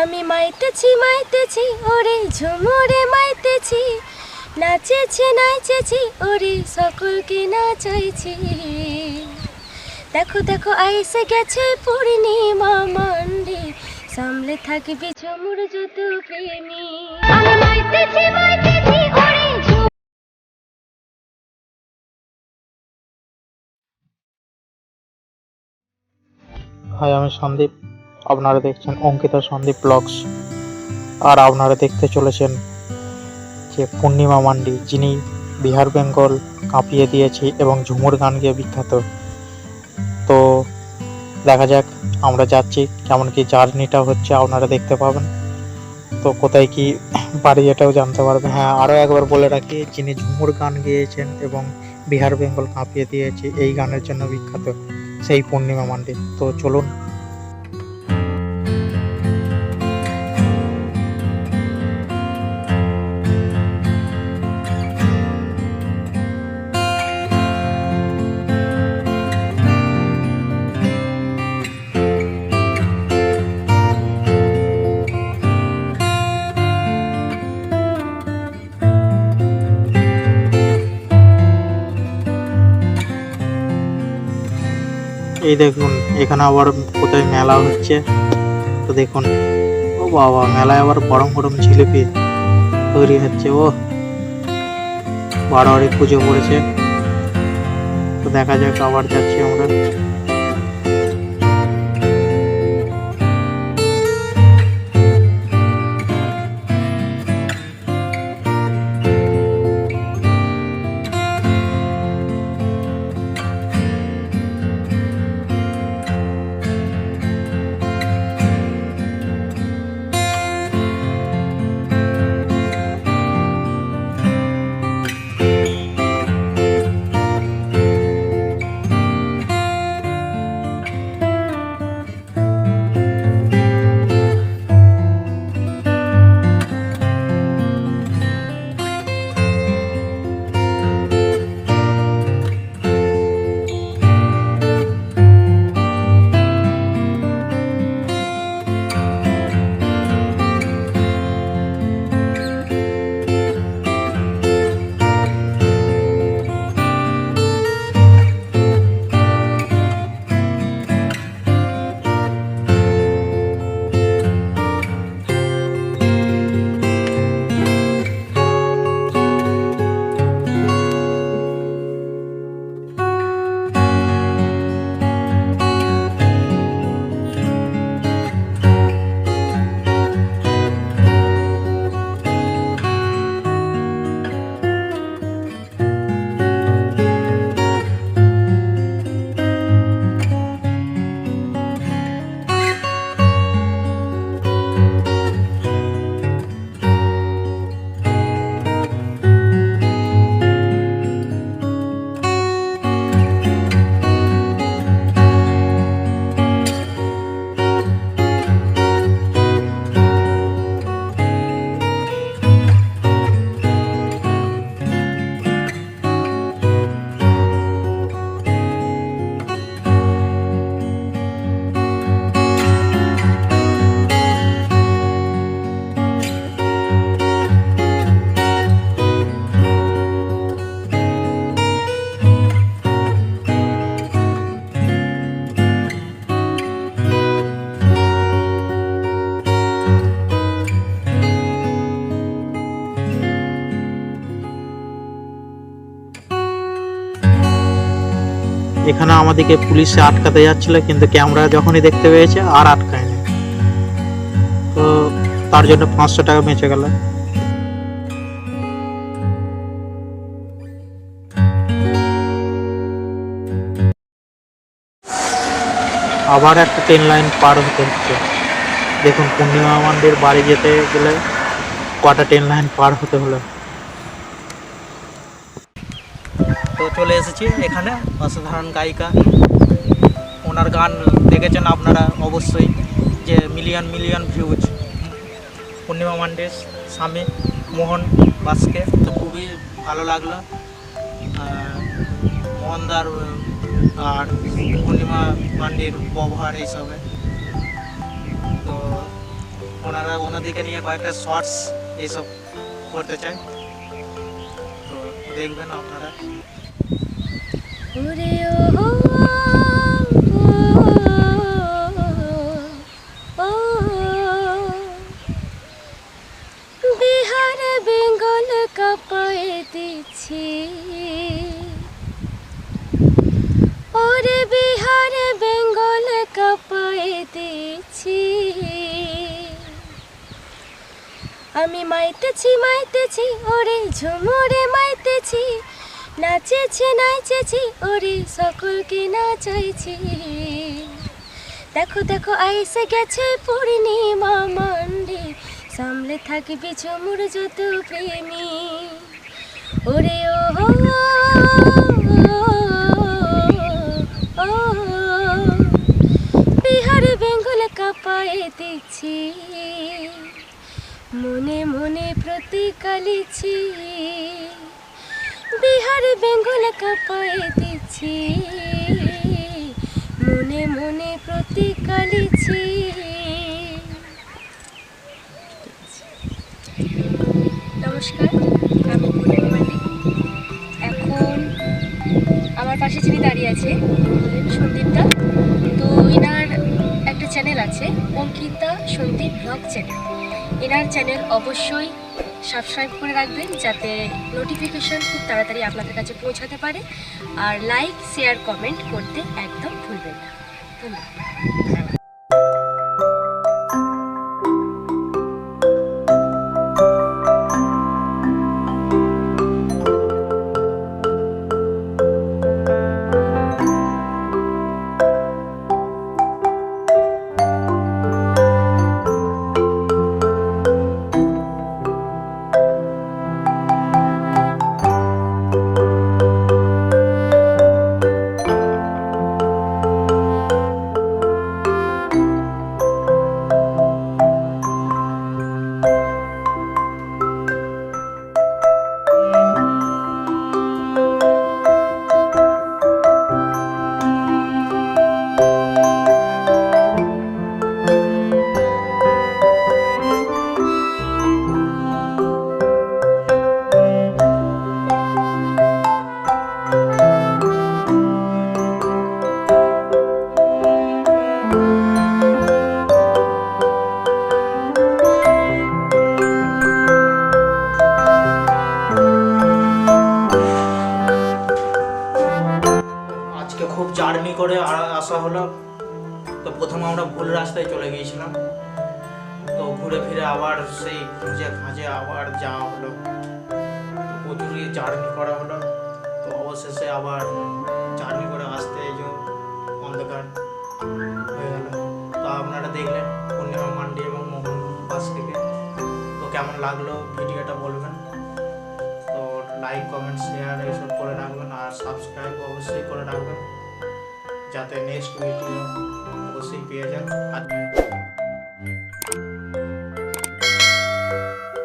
আমি মাইতেছি মাইতেছি ওরে ঝুমুরে মাইতেছি, নাচেছি নাচেছি ওরে সকলকে নাচাইছি। দেখো দেখো আইসে গেছে পূর্ণিমা মান্ডি, সামলে থাকবি ঝুমুর যত প্রেমী। আমি মাইতেছি মাইতেছি ওরে হাই, আমি সন্দীপ। আপনারা দেখছেন অঙ্কিতা সন্দীপ ব্লগস। আর আপনারা দেখতে চলেছেন যে পূর্ণিমা মান্ডি, যিনি বিহার বেঙ্গল কাঁপিয়ে দিয়েছে এবং ঝুমুর গান গিয়ে বিখ্যাত। তো দেখা যাক আমরা যাচ্ছি, কেমন কি জার্নিটা হচ্ছে আপনারা দেখতে পাবেন। তো কোথায় কি বাড়ি এটাও জানতে পারবেন। হ্যাঁ, আরও একবার বলে রাখি, যিনি ঝুমুর গান গেয়েছেন এবং বিহার বেঙ্গল কাঁপিয়ে দিয়েছে এই গানের জন্য বিখ্যাত, সেই পূর্ণিমা মান্ডি। তো চলুন। এই দেখুন, এখানে আবার কোথায় মেলা হচ্ছে। তো দেখুন, ও বাবা, মেলায় আবার গরম গরম জিলিপি তৈরি হচ্ছে। ও বারোয়ারি পুজো পড়েছে। তো দেখা যাক, আবার যাচ্ছি আমরা। এখানে আমাদেরকে পুলিশে আটকাতে যাচ্ছিল, কিন্তু ক্যামেরা যখনই দেখতে পেয়েছে আর আটকায়নি। তো তার জন্য 500 টাকা বেঁচে গেল। আবার একটা ট্রেন লাইন পার হতে হচ্ছে। দেখুন, পূর্ণিমা মান্ডির বাড়ি যেতে গেলে কটা ট্রেন লাইন পার হতে হলো। তো চলে এসেছি এখানে, অসাধারণ গায়িকা। ওনার গান দেখেছেন আপনারা অবশ্যই, যে মিলিয়ন মিলিয়ন ভিউজ। পূর্ণিমা মান্ডির স্বামী মোহন বাসকে। তো খুবই ভালো লাগলো মোহনদার আর পূর্ণিমা মান্ডির ব্যবহার এইসবে। তো ওনাদেরকে নিয়ে কয়েকটা শর্টস এইসব করতে চাই, তো দেখবেন আপনারা। ওরে ও ও বিহার বেঙ্গল কাঁপায় দিচ্ছি, ওরে বিহার বেঙ্গল কাঁপায় দিচ্ছি। আমি মাইতেছি ওরে ঝুমুরে মাইতেছি, নাচেছি নাচেছি ওরে সকলকে নাচাইছি। দেখো দেখো আইসে গেছে পূর্ণিমা মান্ডি, সামলে থাকবি ঝুমুর যত প্রেমী। ওরে ও ও বিহার বেঙ্গল কাঁপায় দিচ্ছি, মনে মনে প্রতিকালিছি। বিহার বেঙ্গল কাঁপায় দিচ্ছি, মনে মনে প্রতিকালিছি। নমস্কার, আমি পূর্ণিমা মান্ডি। এখন আমার পাশে যিনি দাঁড়িয়ে আছে সন্দীপ দা, তো এনার একটা চ্যানেল আছে অঙ্কিতা সন্দীপ ব্লগ চ্যানেল। এনার চ্যানেল অবশ্যই সাবস্ক্রাইব করে রাখবেন, যাতে নোটিফিকেশন খুব তাড়াতাড়ি আপনাদের কাছে পৌঁছাতে পারে। আর লাইক শেয়ার কমেন্ট করতে একদম ভুলবেন না। ধন্যবাদ। খুব জার্নি করে আসা হলো, তো প্রথমে আমরা ভুল রাস্তায় চলে গিয়েছিলাম, তো ঘুরে ফিরে আবার সেই খুঁজে খাঁজে আবার যাওয়া হলো, প্রচুরই জার্নি করা হলো। তো অবশেষে আবার জার্নি করে আসতে এই যে অন্ধকার হয়ে গেল। তো আপনারা দেখলেন পূর্ণিমা মান্ডি এবং মোহন বাস থেকে, তো কেমন লাগলো ভিডিওটা বলবেন। তো লাইক কমেন্ট শেয়ার এইসব করে রাখবেন, আর সাবস্ক্রাইব অবশ্যই করে রাখবেন, যাতে নেক্সট ভিডিও অবশ্যই পেয়ে যান।